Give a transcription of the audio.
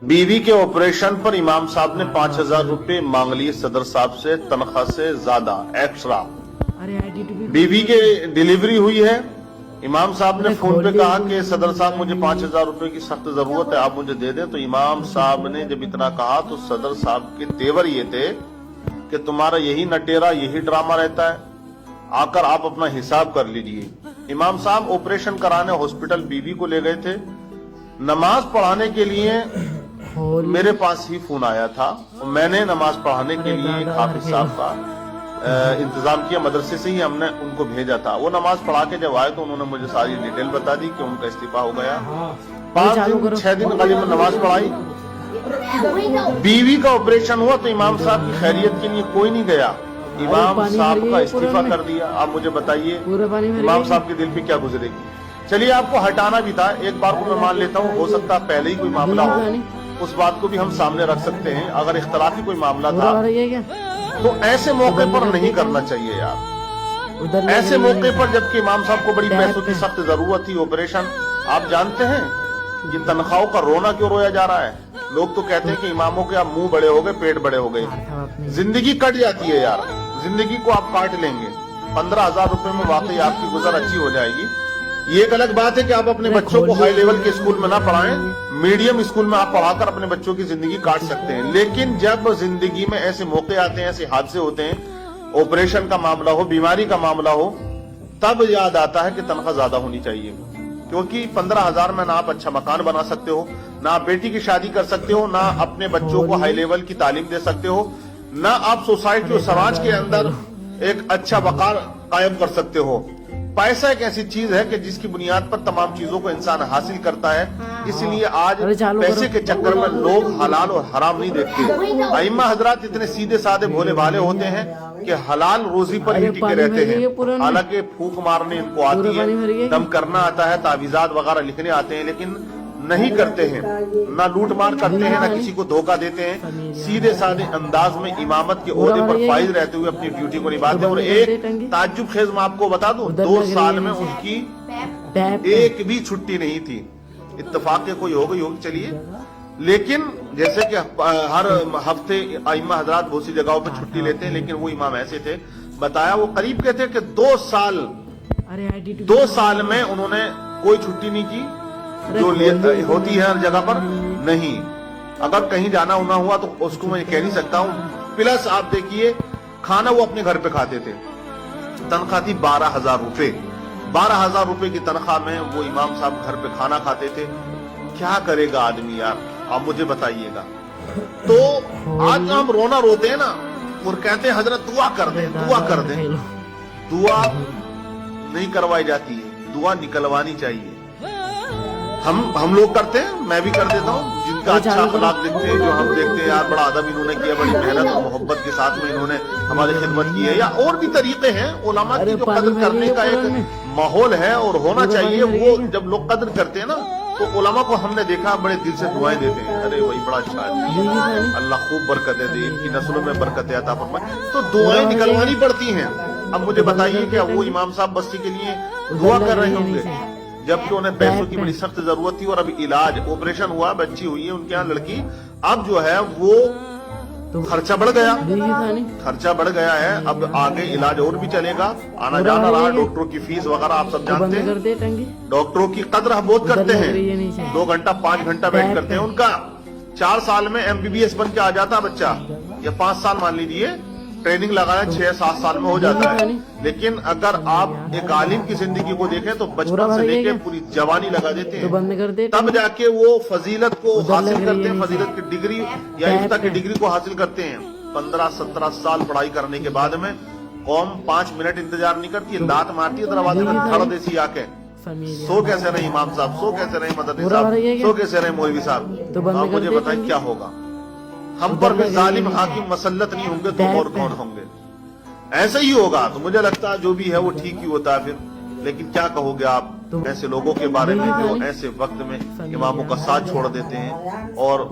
बीवी के ऑपरेशन पर इमाम साहब ने 5,000 रुपए मांग लिए सदर साहब से, तनख्वाह से ज्यादा एक्स्ट्रा। बीवी के डिलीवरी हुई है, इमाम साहब ने फोन पे कहा कि सदर साहब मुझे 5,000 रुपए की सख्त जरूरत है, आप मुझे दे दें। तो इमाम साहब ने जब इतना कहा तो सदर साहब के तेवर ये थे कि तुम्हारा यही नटेरा, यही ड्रामा रहता है, आकर आप अपना हिसाब कर लीजिए। इमाम साहब ऑपरेशन कराने हॉस्पिटल बीवी को ले गए थे। नमाज पढ़ाने के लिए मेरे पास ही फोन आया था, मैंने नमाज पढ़ाने के लिए हाफिज साहब का इंतजाम किया, मदरसे से ही हमने उनको भेजा था। वो नमाज पढ़ा के जब आए तो उन्होंने मुझे सारी डिटेल बता दी कि उनका इस्तीफा हो गया। 6 दिन करीब नमाज पढ़ाई, बीवी का ऑपरेशन हुआ तो इमाम साहब की खैरियत के लिए कोई नहीं गया, इमाम साहब का इस्तीफा कर दिया। आप मुझे बताइए इमाम साहब के दिल पे क्या गुजरेगी। चलिए आपको हटाना भी था, एक बार को मैं मान लेता हूँ, हो सकता है पहले ही कोई मामला हो, उस बात को भी हम सामने रख सकते हैं। अगर इख्तलाफी कोई मामला था तो ऐसे मौके पर नहीं करना चाहिए यार, ऐसे मौके पर जबकि इमाम साहब को बड़ी पैसों की सख्त जरूरत थी। ऑपरेशन आप जानते हैं ये तनख्वाहों का रोना क्यों रोया जा रहा है। लोग तो कहते हैं कि इमामों के आप मुंह बड़े हो गए, पेट बड़े हो गए, जिंदगी कट जाती है यार, जिंदगी को आप काट लेंगे। 15,000 रुपए में वाकई आपकी गुजर अच्छी हो जाएगी। ये एक अलग बात है कि आप अपने बच्चों को हाई लेवल के स्कूल में ना पढ़ाएं, मीडियम स्कूल में आप पढ़ाकर अपने बच्चों की जिंदगी काट सकते हैं। लेकिन जब जिंदगी में ऐसे मौके आते हैं, ऐसे हादसे होते हैं, ऑपरेशन का मामला हो, बीमारी का मामला हो, तब याद आता है कि तनख्वाह ज्यादा होनी चाहिए। क्योंकि 15,000 में ना आप अच्छा मकान बना सकते हो, ना आप बेटी की शादी कर सकते हो, ना अपने बच्चों को हाई लेवल की तालीम दे सकते हो, ना आप सोसाइटी और समाज के अंदर एक अच्छा वकार कायम कर सकते हो। पैसा एक ऐसी चीज है कि जिसकी बुनियाद पर तमाम चीजों को इंसान हासिल करता है। इसलिए आज पैसे के चक्कर में लोग हलाल और हराम नहीं देखते। अइम्मा हजरात इतने सीधे साधे भोले भाले होते हैं कि हलाल रोजी पर ही टिके रहते हैं। हालांकि फूंक मारने इनको आती है, दम करना आता है, तावीजात वगैरह लिखने आते हैं, लेकिन नहीं करते हैं, ना लूट मार करते हैं, ना किसी को धोखा देते हैं। सीधे साधे अंदाज में इमामत के ओहदे पर फाइज रहते हुए अपनी ड्यूटी को निभाते हैं। और एक ताज्जुब खेज मैं आपको बता दूं, 2 साल में उनकी एक भी छुट्टी नहीं थी। इत्तेफाक के कोई हो गई होगी चलिए, लेकिन जैसे कि हर हफ्ते इमाम हजरात बहुत सी जगहों पर छुट्टी लेते हैं, लेकिन वो इमाम ऐसे थे, बताया वो करीब के थे कि 2 साल में उन्होंने कोई छुट्टी नहीं की जो होती है हर जगह पर। नहीं, अगर कहीं जाना होना हुआ तो उसको मैं कह नहीं सकता हूँ। प्लस आप देखिए खाना वो अपने घर पे खाते थे, तनख्वाह थी 12,000 रुपए। 12,000 रुपए की तनख्वाह में वो इमाम साहब घर पे खाना खाते थे। क्या करेगा आदमी यार, आप मुझे बताइएगा। तो आज हम रोना रोते हैं ना और कहते हैं हजरत दुआ कर दें, दुआ कर दें। दुआ नहीं करवाई जाती है, दुआ निकलवानी चाहिए। हम लोग करते हैं, मैं भी कर देता हूँ। जिनका अच्छा अखलाक देखते हैं, जो हम देखते हैं यार बड़ा अदब इन्होंने किया, बड़ी मेहनत और मोहब्बत के साथ में इन्होंने हमारी खिदमत की है, या और भी तरीके हैं। उलमा की जो कदर करने का एक माहौल है और होना चाहिए, वो जब लोग कदर करते हैं ना तो उलमा को हमने देखा बड़े दिल से दुआएं देते हैं, अरे वही बड़ा अच्छा है, अल्लाह खूब बरकत दे, इनकी नस्लों में बरकत अता फरमाए। तो दुआएं निकलवानी पड़ती हैं। अब मुझे बताइए क्या वो इमाम साहब बस्ती के लिए दुआ कर रहे होंगे जबकि उन्हें पैसों की बड़ी सख्त जरूरत थी। और अभी इलाज, ऑपरेशन हुआ, बच्ची हुई है उनके यहाँ लड़की, अब जो है वो खर्चा बढ़ गया, खर्चा बढ़ गया है। अब आगे इलाज और भी चलेगा, आना जाना रहा, डॉक्टरों की फीस वगैरह आप सब जानते हैं। डॉक्टरों की कदर हम बहुत करते हैं, 2 घंटा 5 घंटा वेट करते हैं उनका। 4 साल में MBBS बन के आ जाता बच्चा, या 5 साल मान लीजिए, ट्रेनिंग लगाया 6-7 साल में हो जाता है। लेकिन अगर आप एक आलिम की जिंदगी को देखें तो बचपन से लेके पूरी जवानी लगा देते हैं, तब जाके वो फजीलत को हासिल करते हैं, फजीलत की डिग्री या इफ्ता की डिग्री को हासिल करते हैं। 15-17 साल पढ़ाई करने के बाद में कौम 5 मिनट इंतजार नहीं करती, लात मारती है दरवाजे पर, खड़ा देसी आके। सो कैसे रहे इमाम साहब, सो कैसे रहे मददी साहब, सो कैसे रहे मौलवी साहब। आप मुझे बताएं क्या होगा। हम पर भी जालिम हाकिम मसल्लत नहीं होंगे तो और कौन होंगे। ऐसे ही होगा तो मुझे लगता है जो भी है वो ठीक ही होता है फिर। लेकिन क्या कहोगे आप ऐसे लोगों के बारे में जो ऐसे वक्त में इमामों का साथ छोड़ देते हैं और